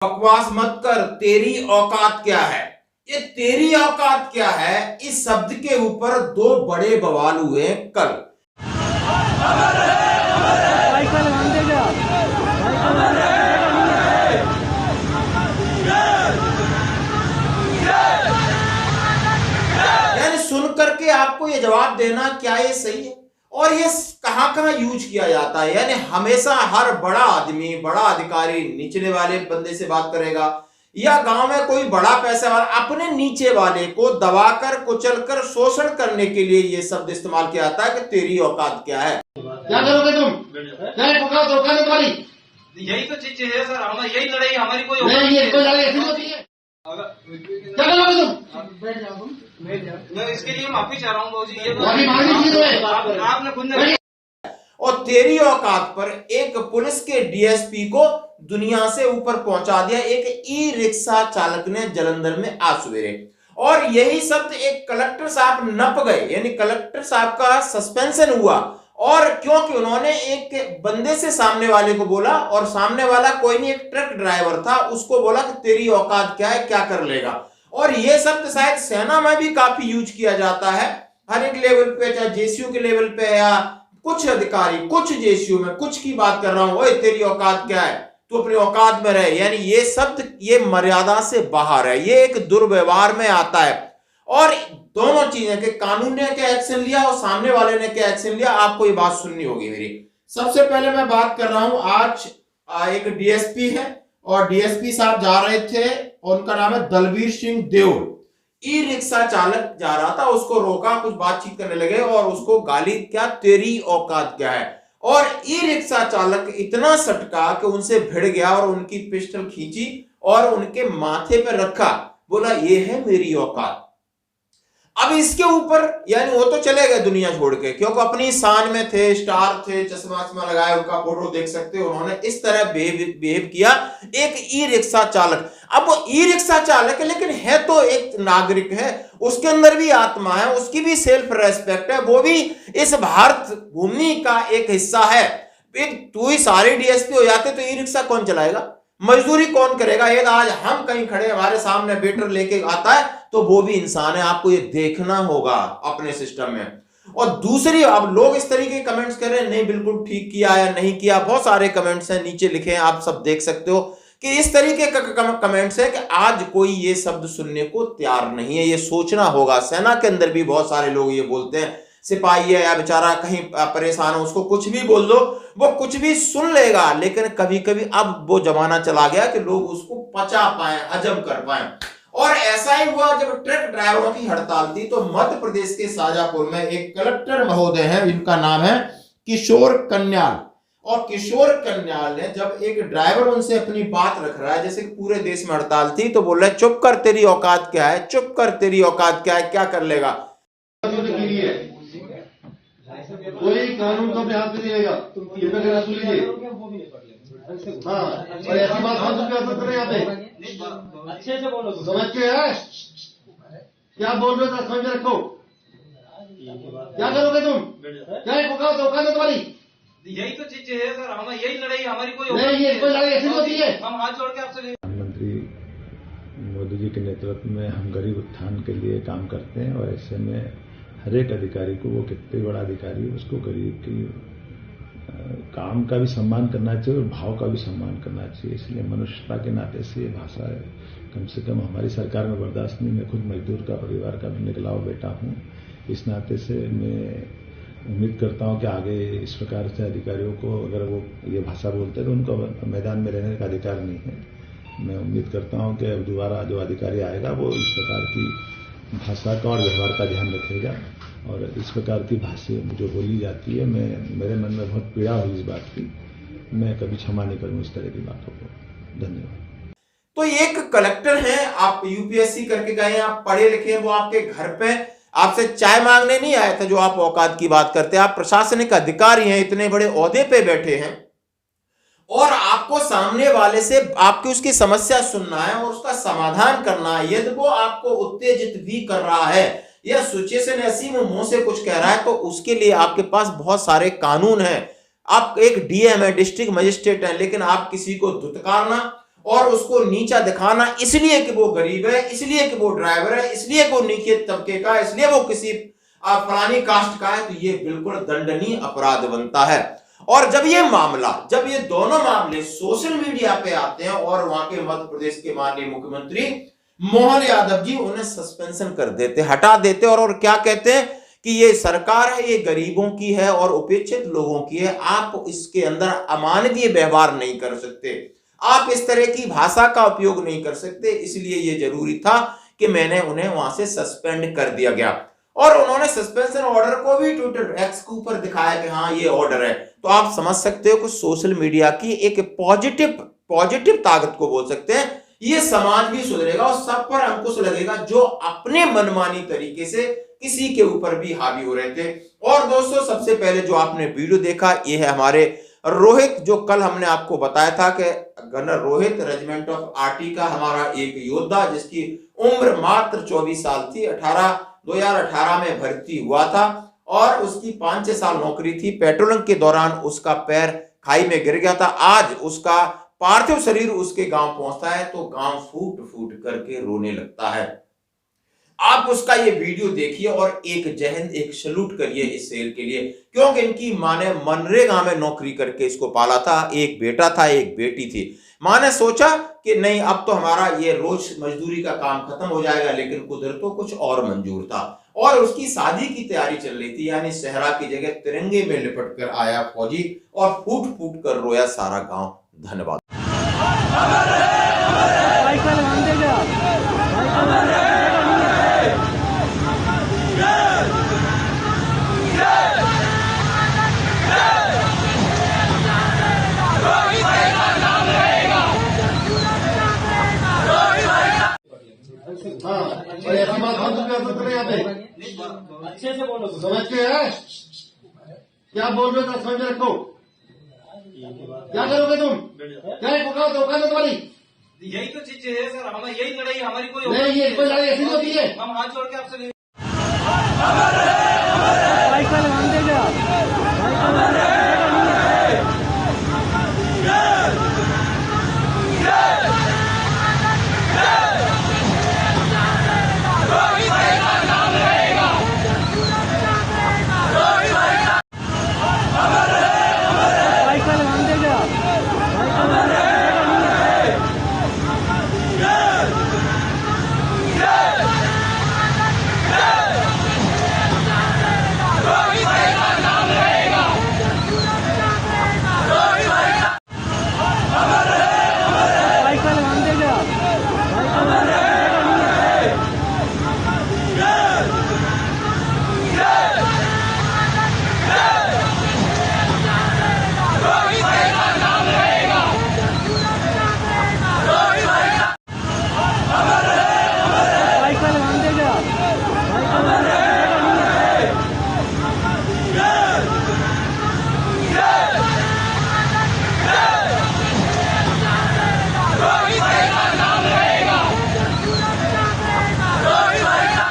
बकवास मत कर, तेरी औकात क्या है। ये तेरी औकात क्या है, इस शब्द के ऊपर दो बड़े बवाल हुए कल। यानी सुन करके आपको ये जवाब देना क्या ये सही है? और ये कहां कहां यूज किया जाता है। यानी हमेशा हर बड़ा आदमी, बड़ा अधिकारी निचले वाले बंदे से बात करेगा, या गांव में कोई बड़ा पैसा वाला अपने नीचे वाले को दबाकर कुचलकर शोषण करने के लिए ये शब्द इस्तेमाल किया जाता है कि तेरी औकात क्या है। क्या करोगे तुम? क्या तुम्हारी? यही तो चीज है सर, हमारी यही लड़ाई, हमारी कोई नहीं, ये कोई लड़ाई ऐसी होती है। क्या करोगे तुम? बैठ जाओ तुम, बैठ जाओ। मैं इसके लिए माफी चाह रहा हूँ बाबूजी। ये माफी मांगनी चाहिए तुम्हें। आपने खुद ने। और तेरी औकात पर एक पुलिस के डीएसपी को दुनिया से ऊपर पहुंचा दिया एक ई रिक्शा चालक ने जालंधर में आज सवेरे। और यही शब्द एक कलेक्टर साहब नप गए, यानी कलेक्टर साहब का सस्पेंशन हुआ। और क्योंकि उन्होंने एक बंदे से सामने वाले को बोला, और सामने वाला कोई नहीं, एक ट्रक ड्राइवर था, उसको बोला कि तेरी औकात क्या है, क्या कर लेगा। और यह शब्द शायद सेना में भी काफी यूज किया जाता है, हर एक लेवल पे, चाहे जेसीयू के लेवल पे या कुछ अधिकारी, कुछ जेसीयू में कुछ की बात कर रहा हूं, ओए तेरी औकात क्या है, तू अपनी औकात में रहे। यानी ये शब्द ये मर्यादा से बाहर है, ये एक दुर्व्यवहार में आता है। और दोनों चीजें कि कानून ने क्या एक्शन लिया और सामने वाले ने क्या एक्शन लिया, आपको ये बात सुननी होगी मेरी। सबसे पहले मैं बात कर रहा हूं, आज एक डीएसपी है और डीएसपी साहब जा रहे थे, उनका नाम है दलबीर सिंह देओल। ई रिक्शा चालक जा रहा था, उसको रोका, कुछ बातचीत करने लगे और उसको गाली, क्या तेरी औकात क्या है। और ई रिक्शा चालक इतना सटका कि उनसे भिड़ गया और उनकी पिस्टल खींची और उनके माथे पर रखा, बोला ये है मेरी औकात। अब इसके ऊपर यानी वो तो चले गए दुनिया छोड़ के, क्योंकि अपनी शान में थे, स्टार थे, चश्मा वश्मा लगाया, उनका फोटो देख सकते हो, उन्होंने इस तरह बिहेव किया एक ई रिक्शा चालक। अब वो ई रिक्शा चालक है, लेकिन है तो एक नागरिक है, उसके अंदर भी आत्मा है, उसकी भी सेल्फ रेस्पेक्ट है, वो भी इस भारत भूमि का एक हिस्सा है। तू ही सारे डीएसपी हो जाते तो ई रिक्शा कौन चलाएगा, मजदूरी कौन करेगा। एक आज हम कहीं खड़े, हमारे सामने वेटर लेके आता है तो वो भी इंसान है, आपको ये देखना होगा अपने सिस्टम में। और दूसरी, अब लोग इस तरीके के कमेंट्स कर रहे हैं, नहीं बिल्कुल ठीक किया या नहीं किया, बहुत सारे कमेंट्स हैं नीचे लिखे हैं, आप सब देख सकते हो कि इस तरीके का कमेंट्स है कि आज कोई ये शब्द सुनने को तैयार नहीं है, ये सोचना होगा। सेना के अंदर भी बहुत सारे लोग ये बोलते हैं, सिपाही है या बेचारा कहीं परेशान हो, उसको कुछ भी बोल दो, वो कुछ भी सुन लेगा। लेकिन कभी कभी अब वो जमाना चला गया कि लोग उसको पचा पाए, हजम कर पाए। और ऐसा ही हुआ जब ट्रक ड्राइवरों की हड़ताल थी, तो मध्य प्रदेश के शाजापुर में एक कलेक्टर महोदय हैं, इनका नाम है किशोर कन्याल। और किशोर कन्याल ने जब एक ड्राइवर उनसे अपनी बात रख रहा है, जैसे कि पूरे देश में हड़ताल थी, तो बोल रहे चुप कर तेरी औकात क्या है, चुप कर तेरी औकात क्या है, क्या कर लेगा। कोई कानून को अपने हाथ में दिएगा, हाँ, और ऐसी बात करें यहाँ पे, अच्छे से बोलो, समझते हैं क्या बोल रहे हो, समझ में रखो। क्या करोगे तुम? क्या औकात है तुम्हारी? यही तो चीज है सर, हमारी यही लड़ाई, हमारी कोई नहीं, ये कोई लड़ाई ऐसी होती है। हम हाथ जोड़ के आपसे। प्रधानमंत्री मोदी जी के नेतृत्व में हम गरीब उत्थान के लिए काम करते हैं, और ऐसे में हर एक अधिकारी को, वो कितने बड़ा अधिकारी हो, उसको गरीब की काम का भी सम्मान करना चाहिए और भाव का भी सम्मान करना चाहिए। इसलिए मनुष्यता के नाते से ये भाषा है, कम से कम हमारी सरकार में बर्दाश्त नहीं। मैं खुद मजदूर का परिवार का भी निकला हुआ बेटा हूँ, इस नाते से मैं उम्मीद करता हूँ कि आगे इस प्रकार से अधिकारियों को अगर वो ये भाषा बोलते हैं तो उनको मैदान में रहने का अधिकार नहीं है। मैं उम्मीद करता हूँ कि अब दोबारा जो अधिकारी आएगा वो इस प्रकार की भाषा का और व्यवहार का ध्यान रखेगा, और इस प्रकार की भाषा जो बोली जाती है, मेरे मन में बहुत पीड़ा हुई इस बात की, मैं कभी क्षमा नहीं करूँ इस तरह की बातों को। धन्यवाद। तो एक कलेक्टर हैं, आप यूपीएससी करके गए हैं, आप पढ़े लिखे हैं, वो आपके घर पे आपसे चाय मांगने नहीं आया था जो आप औकात की बात करते हैं। आप प्रशासनिक अधिकारी हैं, इतने बड़े ओहदे पे बैठे हैं, और आपको सामने वाले से आपकी उसकी समस्या सुनना है और उसका समाधान करना है। यदि वो आपको उत्तेजित भी कर रहा है या सिचुएशन ऐसी में मुंह से कुछ कह रहा है, तो उसके लिए आपके पास बहुत सारे कानून हैं। आप एक डीएम है, डिस्ट्रिक्ट मजिस्ट्रेट है, लेकिन आप किसी को धुतकारना और उसको नीचा दिखाना इसलिए कि वो गरीब है, इसलिए कि वो ड्राइवर है, इसलिए कि वो नीचे तबके का, इसलिए वो किसी फलानी कास्ट का है, तो ये बिल्कुल दंडनीय अपराध बनता है। और जब ये दोनों मामले सोशल मीडिया पे आते हैं और वहां के मध्य प्रदेश के माननीय मुख्यमंत्री मोहन यादव जी उन्हें सस्पेंशन कर देते, हटा देते और क्या कहते हैं कि ये सरकार है, ये गरीबों की है और उपेक्षित लोगों की है, आप इसके अंदर अमानवीय व्यवहार नहीं कर सकते, आप इस तरह की भाषा का उपयोग नहीं कर सकते, इसलिए ये जरूरी था कि मैंने उन्हें वहां से सस्पेंड कर दिया गया। और उन्होंने सस्पेंशन ऑर्डर को भी ट्विटर एक्स के ऊपर दिखाया कि हाँ ये ऑर्डर है। तो आप समझ सकते हो कि सोशल मीडिया की एक पॉजिटिव ताकत को बोल सकते हैं, ये समाज भी सुधरेगा और सब पर अंकुश लगेगा जो अपने मनमानी तरीके से किसी के ऊपर भी हावी हो रहे थे। और दोस्तों सबसे पहले जो आपने वीडियो देखा ये है हमारे रोहित, जो कल हमने आपको बताया था कि gunner Rohit regiment of RT का हमारा एक योद्धा जिसकी उम्र मात्र 24 साल थी, 2018 में भर्ती हुआ था और उसकी 5-6 साल नौकरी थी। पेट्रोलिंग के दौरान उसका पैर खाई में गिर गया था। आज उसका पार्थिव शरीर उसके गांव पहुंचता है तो गांव फूट फूट करके रोने लगता है। आप उसका ये वीडियो देखिए और एक सैल्यूट करिए इस शेर के लिए, क्योंकि इनकी मां ने मनरेगा में नौकरी करके इसको पाला था। एक बेटा था, एक बेटी थी। मां ने सोचा कि नहीं अब तो हमारा ये रोज मजदूरी का काम खत्म हो जाएगा, लेकिन कुदरत को कुछ और मंजूर था और उसकी शादी की तैयारी चल रही थी, यानी सहरा की जगह तिरंगे में लिपट कर आया फौजी और फूट फूट कर रोया सारा गांव। धन्यवाद। हाँ, और ऐसी बात हम तो कर रहे हैं यहाँ पे। अच्छे से बोलो, समझते हैं क्या बोल रहे हो? समझ में रखो। क्या करोगे तुम? क्या औकात है तुम्हारी? यही तो चीज है सर, हमें यही लड़ाई, हमारी कोई नहीं, ये कोई लड़ाई ऐसी नहीं होती है। हम हाथ जोड़ के आपसे